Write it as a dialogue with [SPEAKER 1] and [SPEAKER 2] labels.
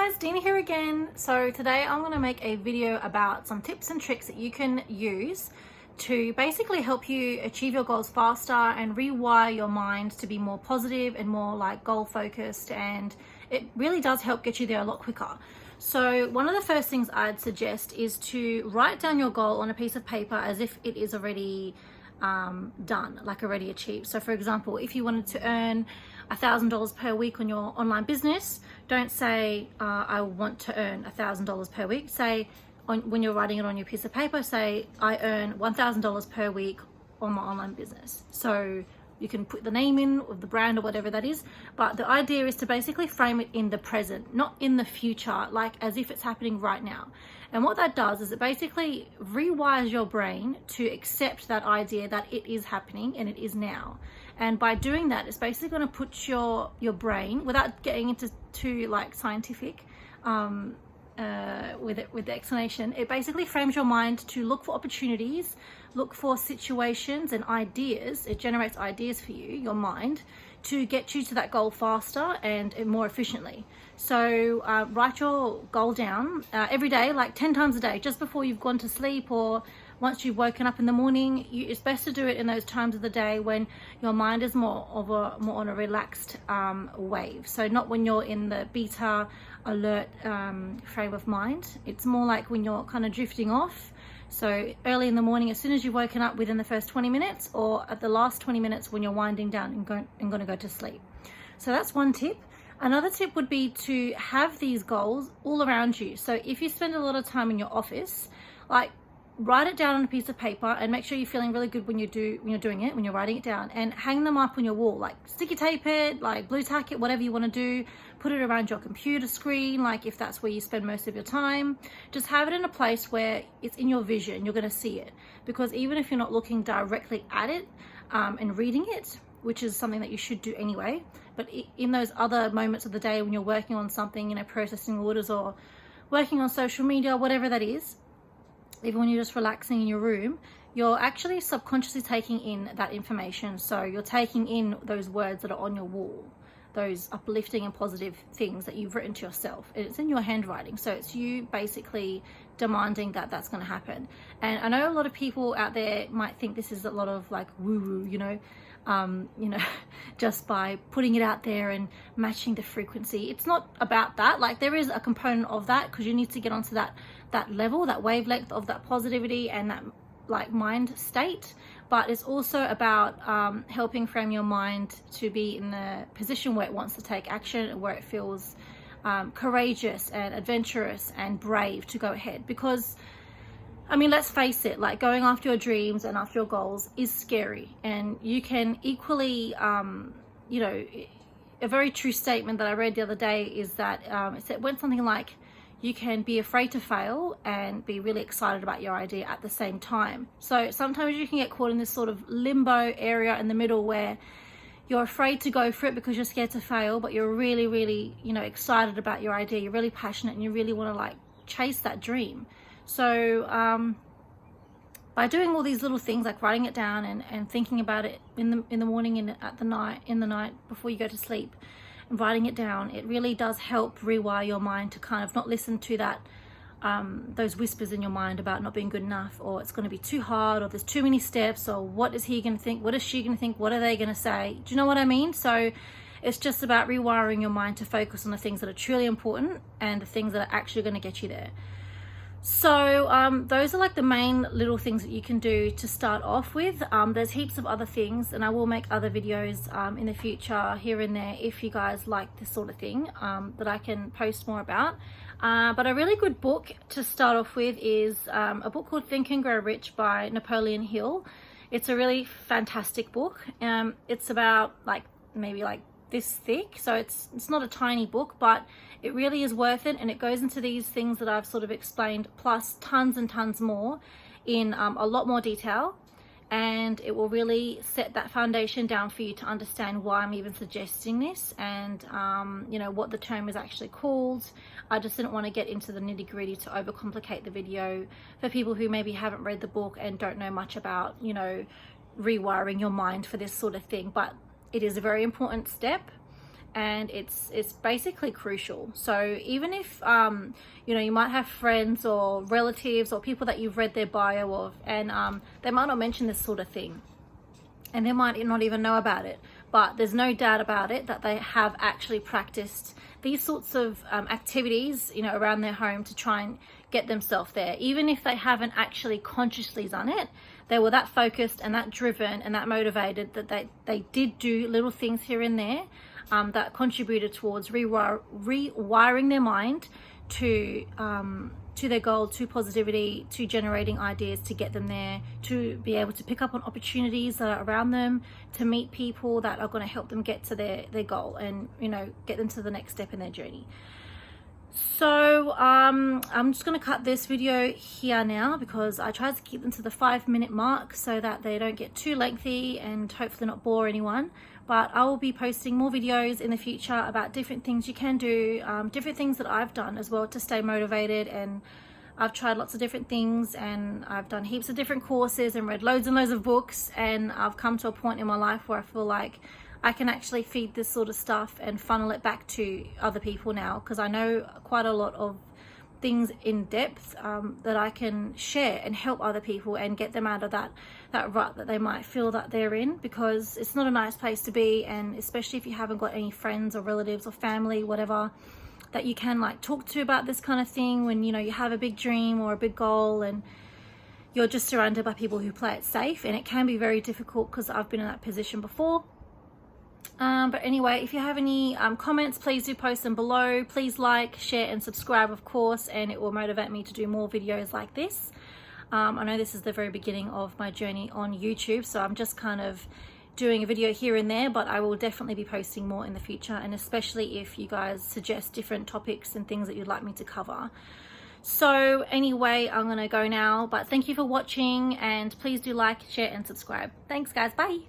[SPEAKER 1] guys, Dina here again. So today I'm going to make a video about some tips and tricks that you can use to basically help you achieve your goals faster and rewire your mind to be more positive and more like goal focused, and it really does help get you there a lot quicker. So one of the first things I'd suggest is to write down your goal on a piece of paper as if it is already done, like already achieved. So for example, if you wanted to earn $1,000 per week on your online business, don't say I want to earn $1,000 per week. Say when you're writing it on your piece of paper, say I earn $1,000 per week on my online business. So you can put the name in of the brand or whatever that is, but the idea is to basically frame it in the present, not in the future, like as if it's happening right now. And what that does is it basically rewires your brain to accept that idea that it is happening and it is now. And by doing that, it's basically going to put your brain, without getting into too like scientific with the explanation, it basically frames your mind to look for opportunities, look for situations and ideas. It generates ideas for you, your mind, to get you to that goal faster and more efficiently. So write your goal down every day, like 10 times a day, just before you've gone to sleep or once you've woken up in the morning. It's best to do it in those times of the day when your mind is more on a relaxed wave. So not when you're in the beta alert frame of mind. It's more like when you're kind of drifting off. So early in the morning, as soon as you've woken up, within the first 20 minutes, or at the last 20 minutes when you're winding down and going to go to sleep. So that's one tip. Another tip would be to have these goals all around you. So if you spend a lot of time in your office, like write it down on a piece of paper and make sure you're feeling really good when you're doing it, when you're writing it down, and hang them up on your wall, like sticky tape it, like blue tack it, whatever you want to do. Put it around your computer screen, like if that's where you spend most of your time. Just have it in a place where it's in your vision, you're going to see it, because even if you're not looking directly at it and reading it, which is something that you should do anyway, but in those other moments of the day when you're working on something, processing orders or working on social media, whatever that is, even when you're just relaxing in your room, you're actually subconsciously taking in that information. So you're taking in those words that are on your wall, those uplifting and positive things that you've written to yourself. It's in your handwriting. So it's you basically demanding that that's going to happen. And I know a lot of people out there might think this is a lot of like woo-woo, just by putting it out there and matching the frequency. It's not about that. Like there is a component of that, because you need to get onto that level, that wavelength of that positivity and that like mind state. But it's also about helping frame your mind to be in the position where it wants to take action, where it feels courageous and adventurous and brave to go ahead. Because I mean, let's face it, like going after your dreams and after your goals is scary. And you can equally, a very true statement that I read the other day is that it went something like, you can be afraid to fail and be really excited about your idea at the same time. So sometimes you can get caught in this sort of limbo area in the middle where you're afraid to go for it because you're scared to fail, but you're really, really, excited about your idea. You're really passionate and you really want to like chase that dream. So by doing all these little things, like writing it down and thinking about it in the morning and in the night before you go to sleep, and writing it down, it really does help rewire your mind to kind of not listen to that those whispers in your mind about not being good enough, or it's going to be too hard, or there's too many steps, or what is he going to think, what is she going to think, what are they going to say? Do you know what I mean? So it's just about rewiring your mind to focus on the things that are truly important and the things that are actually going to get you there. So those are like the main little things that you can do to start off with. There's heaps of other things, and I will make other videos in the future here and there if you guys like this sort of thing that I can post more about. But a really good book to start off with is a book called Think and Grow Rich by Napoleon Hill. It's a really fantastic book. It's about maybe this thick, so it's not a tiny book, but it really is worth it, and it goes into these things that I've sort of explained plus tons and tons more in a lot more detail, and it will really set that foundation down for you to understand why I'm even suggesting this, and what the term is actually called. I just didn't want to get into the nitty-gritty to overcomplicate the video for people who maybe haven't read the book and don't know much about rewiring your mind for this sort of thing. But it is a very important step, and it's basically crucial. So even if you know, you might have friends or relatives or people that you've read their bio of, and they might not mention this sort of thing, and they might not even know about it, but there's no doubt about it that they have actually practiced these sorts of activities, you know, around their home to try and get themselves there. Even if they haven't actually consciously done it, they were that focused and that driven and that motivated that they did do little things here and there that contributed towards rewiring their mind to their goal, to positivity, to generating ideas to get them there, to be able to pick up on opportunities that are around them, to meet people that are going to help them get to their goal and, you know, get them to the next step in their journey. So I'm just going to cut this video here now, because I tried to keep them to the 5-minute mark so that they don't get too lengthy and hopefully not bore anyone. But I will be posting more videos in the future about different things you can do, different things that I've done as well to stay motivated. And I've tried lots of different things, and I've done heaps of different courses and read loads and loads of books, and I've come to a point in my life where I feel like I can actually feed this sort of stuff and funnel it back to other people now, because I know quite a lot of things in depth that I can share and help other people and get them out of that rut that they might feel that they're in, because it's not a nice place to be. And especially if you haven't got any friends or relatives or family, whatever, that you can like talk to about this kind of thing, when, you know, you have a big dream or a big goal and you're just surrounded by people who play it safe. And it can be very difficult, because I've been in that position before. But anyway, if you have any comments, please do post them below. Please like, share and subscribe, of course, and it will motivate me to do more videos like this. I know this is the very beginning of my journey on YouTube, so I'm just kind of doing a video here and there, but I will definitely be posting more in the future, and especially if you guys suggest different topics and things that you'd like me to cover. So anyway, I'm gonna go now, but thank you for watching, and please do like, share and subscribe. Thanks guys, bye.